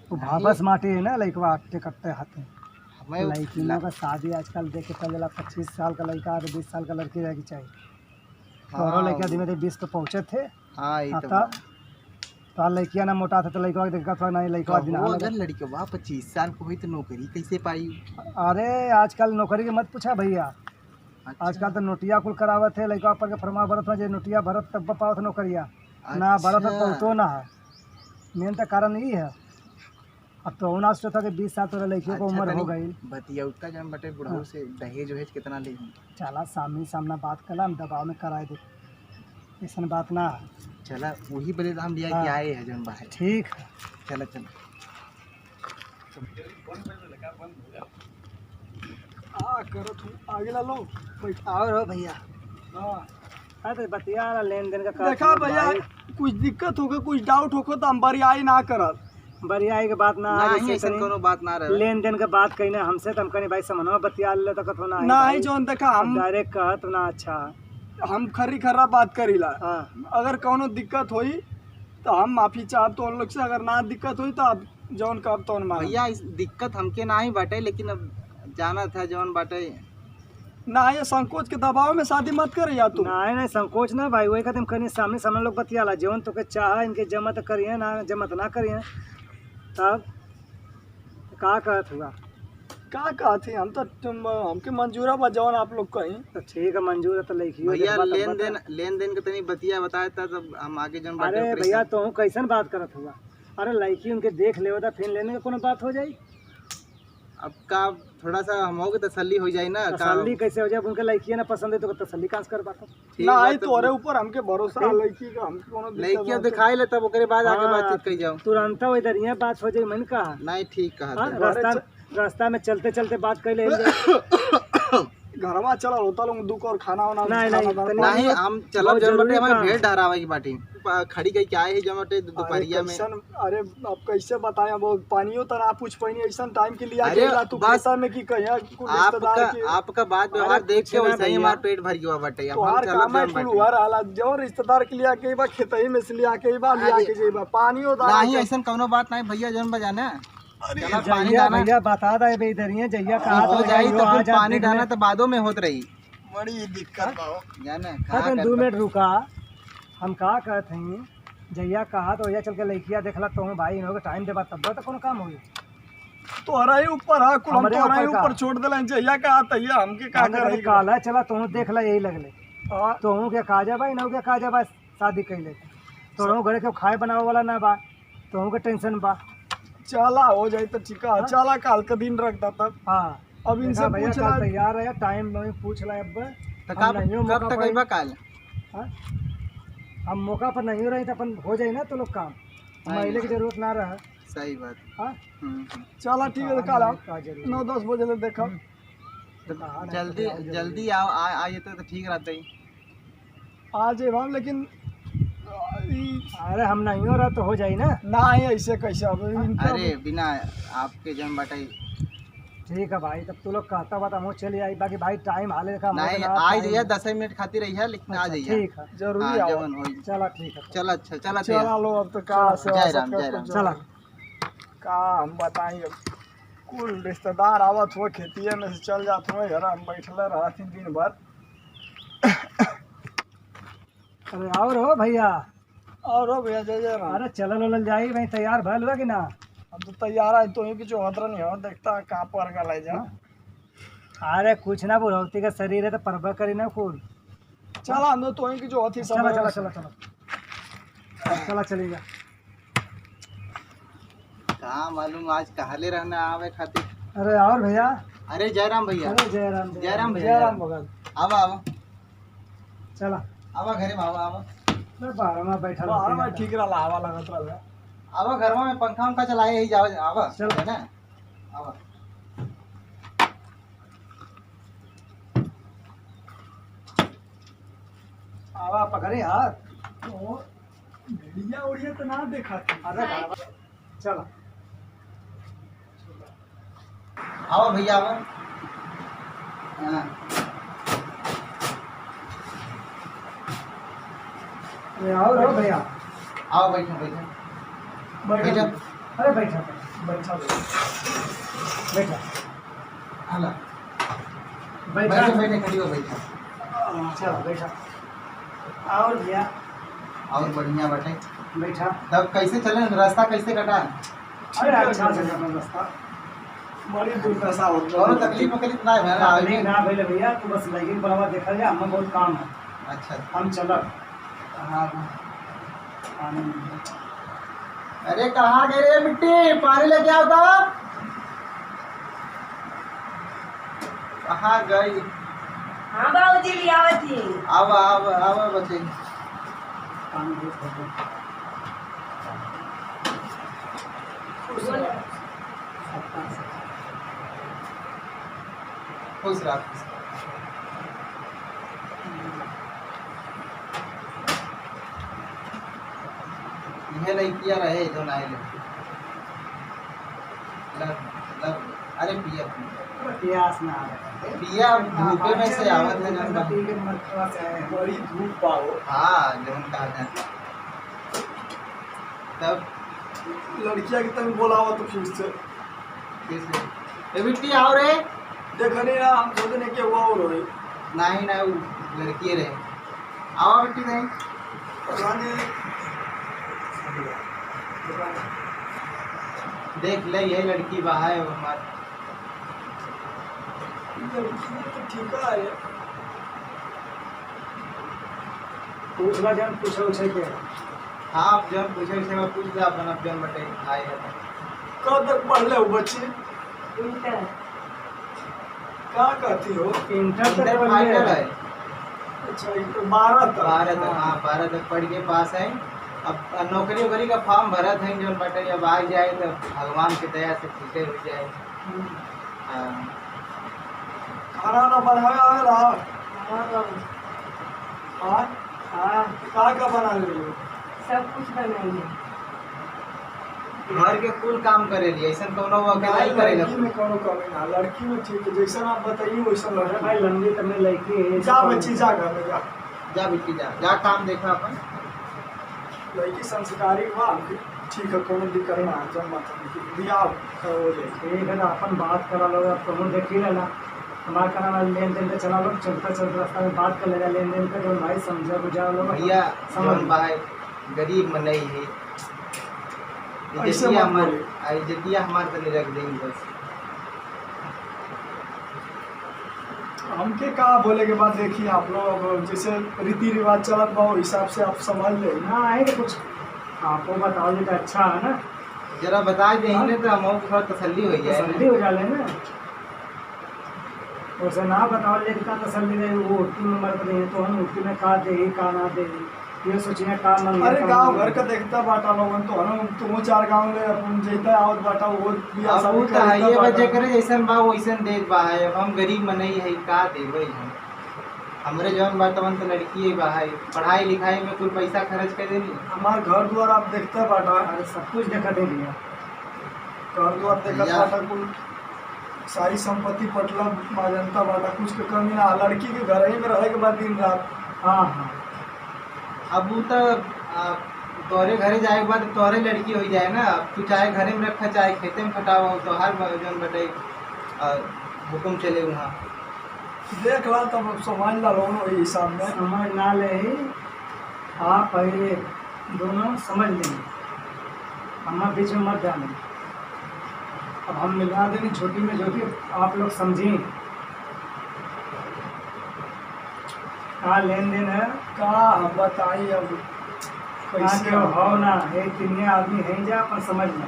वो भापस माटी है ना लड़का आटे कट्टे हाथे मैं लड़कियों का शादी आजकल देख के पहले 25 साल का लड़का और 20 साल का लड़की रहेगी चाहिए। तोरो लड़कियाँ धीमे धीमे 20 पे पहुँचे थे। हाँ ये तो तो लड़कियाँ ना मोटा था तो लड़का देखा था नहीं लड़का दिन अगर लड़की वाह 25 साल को हुई तो नौकरी कैसे पाई? अरे आजकल नौकरी की मत पूछा भैया। अच्छा। आजकल तो नोटिया कुल करावत है लड़का पर के फरमा भरत है नोटिया भरत तब पावत नौकरिया ना भरत पहुँचो ना है। मेन तो कारण यही है। अब तो होना सोचा था कि 20 साल तो लड़कियों को उम्र हो गई। बतियौता जन बटे बुढ़ऊ से दहेज वहेज कितना ले? चला सामना बात कला हम दबाव में कराए दे ऐसा बात ना है। चला वही बोले तो हम लिया कि आए हैं जन बाहर। ठीक है चला चला करो तुम आगे ला लो और हो भैया। हाँ अरे बतिया लेन देन का देखा भैया कुछ दिक्कत होगा कुछ डाउट होगा तो हम बरियाई ना करब। बरियाई के बात ना ऐसा कोनो बात ना रहे। लेन देन के बात कहने हमसे तो हम कहने भाई समझो बतिया ले तो कथो ना नहीं जोन देखा हम डायरेक्ट कहत ना। अच्छा हम खरी खर्रा बात करीला। हाँ अगर कोनो दिक्कत होई तो हम माफी चाहब तो उन लोग से। अगर ना दिक्कत हुई तो अब जौन कब तो भैया इस दिक्कत हमके ना ही बाटे लेकिन अब जाना था जौन बाटे ना ये संकोच के दबाव में शादी मत कर या तू। नहीं संकोच ना भाई वही कहते हम कहने सामने सामने लोग बतियाला जौन तो के चाह इनके जमत करिए ना जमत ना करिए तब का कहत हुआ का कहती हम तो हमके मंजूर बा जौन आप लोग कहीं तो ठीक है मंजूर है तो लिखियो भैया लेन देन के तनी बतिया बताया था तब हम आगे जौन बाटे। अरे भैया तो कैसन बात करत हुआ। अरे लड़की उनके देख ले था फिर लेने का कोनो बात हो जाई। अब का थोड़ा सा हम होगे तसल्ली हो जाए ना। तसल्ली कैसे हो जाए उनके लड़की ना पसंद है तो तसल्ली कहाँ से कर पाता। ना आई तोरे ऊपर हमके भरोसा लड़की का हमके कोनो लड़कियां दिखाई ले तब ओकरे बाद आगे बातचीत कर जाओ। तुरंत इधर यहाँ बात हो जाए मैंने कहा नहीं ठीक कहा। रास्ता में चलते चलते बात कर ले घरवा चला होता लोग दुख और खाना वाना नहीं हम चलब जन बटे हमारे भेड़ डरावे की बाटी खड़ी गई क्या है जन बटे दोपहरिया में। अरे अब कैसे बताएं वो पानियों तो ना पूछ पानी ऐसा टाइम के लिए आके तू भाषा में की कहिया आपका बात व्यवहार देख के वैसे ही हमारा पेट भर गया बटे। अब हम चलब जन बटे हुआ रहा जो रिश्तेदार के लिए आके बा खेतई में से ले आके बा ले आके जेबा पानियों नहीं ऐसा कोनो बात नहीं भैया जन बजाना भैया बता दे इधर ही जैया कहा हो जाई तो फिर पानी डालना तो बादों में होत रही बड़ी दिक्कत जाना। 2 मिनट रुका हम कहा कहते हैं जैया कहा तो भैया चल के लड़किया देखला तो भाई इन्हों टाइम देबा तब तो कोनो काम होई। तोहरा ही ऊपर है कुल हम तोहरा ही ऊपर छोड़ देला जैया कहा तैया हमके का करे काल है चला तू देख ला यही लगले तो के कहा जा भाई ना के कहा जा बा शादी कर ले तो घरे के खाए बनावे वाला ना बा तो के टेंशन बा। चला हो जाए तो ठीक है। चला काल का दिन रख दा तब। हाँ अब इनसे पूछ ला तैयार है टाइम में पूछ ला अब कब तक आइबा काल। हम मौका पर नहीं रही तो अपन हो जाए ना तो लोग काम महिला की जरूरत ना रहा। सही बात। हाँ चला ठीक है काल 9-10 बजे तक देखो जल्दी जल्दी आओ आइए तो ठीक रहता ही आ जाए हम लेकिन अरे हम नहीं हो रहा तो हो जाए ना। नहीं ऐसे कैसे अरे बिना आपके जन बटाई ठीक है भाई तब तू लोग कहता बात हम चले आई बाकी भाई टाइम हाले का नहीं आ जाइए 10 मिनट खाती रही है लेकिन आ जाइए। ठीक है जरूरी है चला ठीक है चला अच्छा चला चला लो अब तो का जय राम चला का हम बताएंगे कुल रिश्तेदार आवत हो खेतिए में से चल जात हो यार हम बैठले रहती दिन भर। अरे और हो भैया और हो भैया जय राम। अरे चल जाई भाई तैयार भल हुआ कि ना। अब तो तैयार है तो ही जो हतरा नहीं हो देखता कहाँ पर का ले जा। अरे कुछ ना बुढ़ौती का शरीर है तो परवा करी ना कुल। चला हम तो ही की जो हथी सब चला चला चला चला चलेगा। कहाँ मालूम आज कहले रहना आवे खातिर। अरे और भैया अरे जयराम भैया। अरे जय राम भैया जय राम भगत आवा आवा चला आवा घरे में आवा मैं बाहर में बैठा बाहर में ठीक रहा हवा लगत रहा आवा घर में पंखा उनका चलाए ही जाओ आवा चल है ना आवा। आवा पकड़े यार तो भिड़िया उड़िया तो ना देखा थी। अरे चला आवा भैया आवा। हाँ और भैया आओ बैठो बैठो बैठो अरे बैठा बैठा बैठा हाला बैठा बैठे बैठे खड़ी हो बैठा। चलो बैठा और भैया और बढ़िया बैठे। बैठा। तब कैसे चले, रास्ता कैसे कटा? अरे अच्छा से अपना रास्ता बड़ी दुर्दशा होती और तकलीफ वकलीफ ना है ना नहीं ना भैया भैया तू बस लेकिन बराबर देखा जाए हमें बहुत काम है। अच्छा हम चलत हाँ। पानी अरे कहाँ गए रे मिट्टी, पानी लेके आओ तो। कहाँ गई? हाँ बाबूजी ले आवत ही। अब बच्चे पानी बहुत है। खुश रहा। यह लड़किया रहे जो ना अरे पिया प्यास ना आ रहा पिया धूपे में से आवत है जन बड़ी धूप पाओ। हाँ जन कहा जाए तब लड़किया की तन बोलावा तो फिर से किस बेटी आओ रे। देखने ना हम सोचने के हुआ और होई नहीं ना वो लड़की रहे। आओ बेटी नहीं प्रधान जी देख ले ये लड़की बाहर है हमारे। लड़की तो ठीक है पूछला जन पूछे उछे के हाँ आप जब पूछे से मैं पूछ लिया अपन अब जन बटे आए हैं। कब तक पढ़ ले हो बच्चे इंटर क्या कहती हो? इंटर तक इंटर पढ़ फाइनल लिया है। अच्छा तो 12 तक 12 तक हाँ 12 तक पढ़ के पास है। अब नौकरी वोकरी का फॉर्म भरा था जो बटे अब आ जाए तो भगवान की दया से ठीक हो जाए। हाँ खाना ना बनावे आवेला? हाँ बाबू हाँ हाँ क्या बना ले हो? सब कुछ बनाइए। घर के कुल काम करे लिए ऐसा कोनो वो अकेला ही करेगा। लड़की में कोनो कमी ना, लड़की में ठीक है जैसा आप बताइए वैसा अरे लड़का। भाई लंबी तमने लड़की है जा बच्ची जा घर में जा। जा बेटी जा काम देखा अपन। लड़की संस्कारी हुआ ठीक है कोनो दिक्कत ना है जब मत बियाह हो जाए। ठीक है ना अपन बात करा लो अब तुम देखी लेना हमारे कहना लेन देन पे चला लो चलता चलता रास्ता में बात कर लेना लेन देन पे जो भाई समझा बुझा लो भैया समझ समझ भाई गरीब मन नहीं है ऐसे इज्जतिया मत हमारे बोलिए। इज्जतिया हमारे तो नहीं रख देंगे बस। हमके कहा बोले के बाद देखिए आप लोग जैसे रीति रिवाज चलत बा उस हिसाब से आप समझ ले। ना आएंगे कुछ आपको बताओ तो अच्छा है ना जरा बता देंगे तो हम थोड़ा तसल्ली हो जाए तसल्ली हो जाए ना उसे ना बताओ लेकिन का तसल्ली रहे वो उर्ती में मर रहे हैं तो हम उर्ती में का दे का ना दे ये सोचिए का मंगे अरे गांव घर का देखता बाटा लोगन तो हम तुम 4 गांव में अपन जेता आवत बाटा वो बियाह अब शादी वो तो है ये करता वजह बाटा। करे जैसन बा वैसन देत बा है। अब हम गरीब मन नहीं है का देवे हम हमरे जवन बातवन तो लड़की है बा है पढ़ाई लिखाई में कुछ पैसा खर्च कर देनी। हमार घर द्वार आप देखते बाटा, अरे सब कुछ देखा दे दिया घर द्वार देखत भैया। बाटा कुल सारी संपत्ति पटला माजनता बाटा कुछ के कमी ना। लड़की के घर ही में रहे के बाद दिन रात हाँ हाँ अब वो तो तोरे घरे जाए के बाद तोरे लड़की हो जाए ना। अब तू चाहे घरे में रखा चाहे खेते में खटावा तो हर जन बटे हुक्म चले वहाँ। देख ला तब समझ ला लोगों वही हिसाब में। समझ ना ले आप पहले दोनों समझ लेंगे हमारे बीच में मत जाने। अब हम मिला देंगे छोटी में जो कि आप लोग समझें का लेन देन है का हम बताई अब कहाँ के हो ना एक तीन आदमी है जा अपन समझ लें